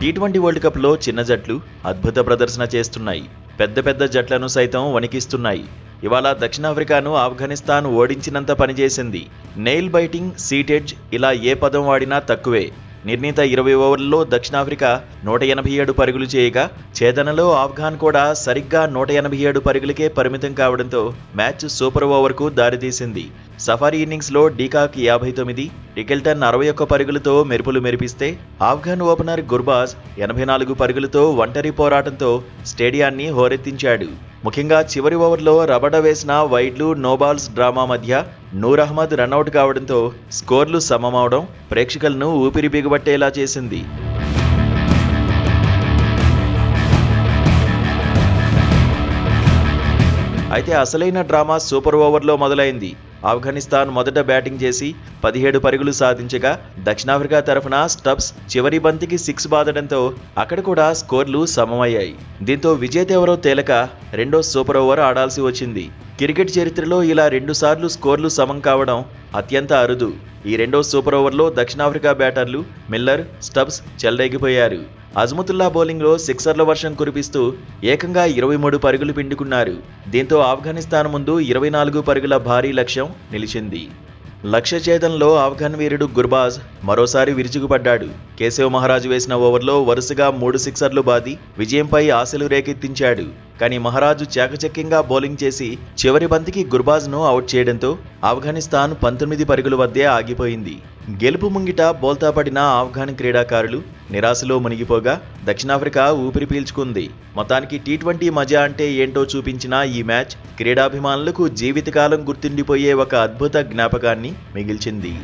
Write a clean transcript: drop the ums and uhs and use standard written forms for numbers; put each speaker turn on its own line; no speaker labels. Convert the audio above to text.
T20 world కప్లో చిన్న జట్లు అద్భుత ప్రదర్శన చేస్తున్నాయి. పెద్ద పెద్ద జట్లను సైతం వణికిస్తున్నాయి. ఇవాళ దక్షిణాఫ్రికాను ఆఫ్ఘనిస్తాన్ ఓడించినంత పనిచేసింది. నెయిల్ బైటింగ్, సీటెడ్జ్ ఇలా ఏ పదం వాడినా తక్కువే. నిర్ణీత 20 ఓవర్లలో దక్షిణాఫ్రికా 187 పరుగులు చేయగా ఛేదనలో ఆఫ్ఘాన్ కూడా సరిగ్గా 187 పరుగులకే పరిమితం కావడంతో మ్యాచ్ సూపర్ ఓవర్కు దారితీసింది. సఫారీ ఇన్నింగ్స్లో డీకాక్ 59, రికెల్టన్ 61 పరుగులతో మెరుపులు మెరిపిస్తే ఆఫ్ఘన్ ఓపెనర్ గుర్బాజ్ 84 పరుగులతో ఒంటరి పోరాటంతో స్టేడియాన్ని హోరెత్తించాడు. ముఖ్యంగా చివరి ఓవర్లో రబడ వేసిన వైడ్లు, నోబాల్స్ డ్రామా మధ్య నూర్ అహ్మద్ రనౌట్ కావడంతో స్కోర్లు సమమవడం ప్రేక్షకులను ఊపిరి బిగబట్టేలా చేసింది. అయితే అసలైన డ్రామా సూపర్ ఓవర్లో మొదలైంది. ఆఫ్ఘనిస్తాన్ మొదట బ్యాటింగ్ చేసి 17 పరుగులు సాధించగా దక్షిణాఫ్రికా తరఫున స్టబ్స్ చివరి బంతికి 6 బాదడంతో అక్కడ కూడా స్కోర్లు సమమయ్యాయి. దీంతో విజేత ఎవరో తేలక రెండో సూపర్ ఓవర్ ఆడాల్సి వచ్చింది. క్రికెట్ చరిత్రలో ఇలా 2 సార్లు స్కోర్లు సమం కావడం అత్యంత అరుదు. ఈ రెండో సూపర్ ఓవర్లో దక్షిణాఫ్రికా బ్యాటర్లు మిల్లర్, స్టబ్స్ చెలరేగిపోయారు. అజ్మతుల్లా బౌలింగ్లో సిక్సర్ల వర్షం కురిపిస్తూ ఏకంగా 23 పరుగులు పిండుకున్నారు. దీంతో ఆఫ్ఘనిస్తాన్ ముందు 24 పరుగుల భారీ లక్ష్యం నిలిచింది. లక్ష్య ఛేదనలో ఆఫ్ఘన్ వీరుడు గుర్బాజ్ మరోసారి విరుచుకుపడ్డాడు. కేశవ్ మహారాజ్ వేసిన ఓవర్లో వరుసగా 3 సిక్సర్లు బాది విజయంపై ఆశలు రేకెత్తించాడు. కానీ మహారాజు చాకచక్యంగా బౌలింగ్ చేసి చివరి బంతికి గుర్బాజ్ను అవుట్ చేయడంతో ఆఫ్ఘనిస్తాన్ 19 పరుగుల వద్దే ఆగిపోయింది. గెలుపు ముంగిట బోల్తా పడిన ఆఫ్ఘన్ క్రీడాకారులు నిరాశలో మునిగిపోగా దక్షిణాఫ్రికా ఊపిరి పీల్చుకుంది. మొత్తానికి టీ20 మజా అంటే ఏంటో చూపించిన ఈ మ్యాచ్ క్రీడాభిమానులకు జీవితకాలం గుర్తుండిపోయే ఒక అద్భుత జ్ఞాపకాన్ని మిగిల్చింది.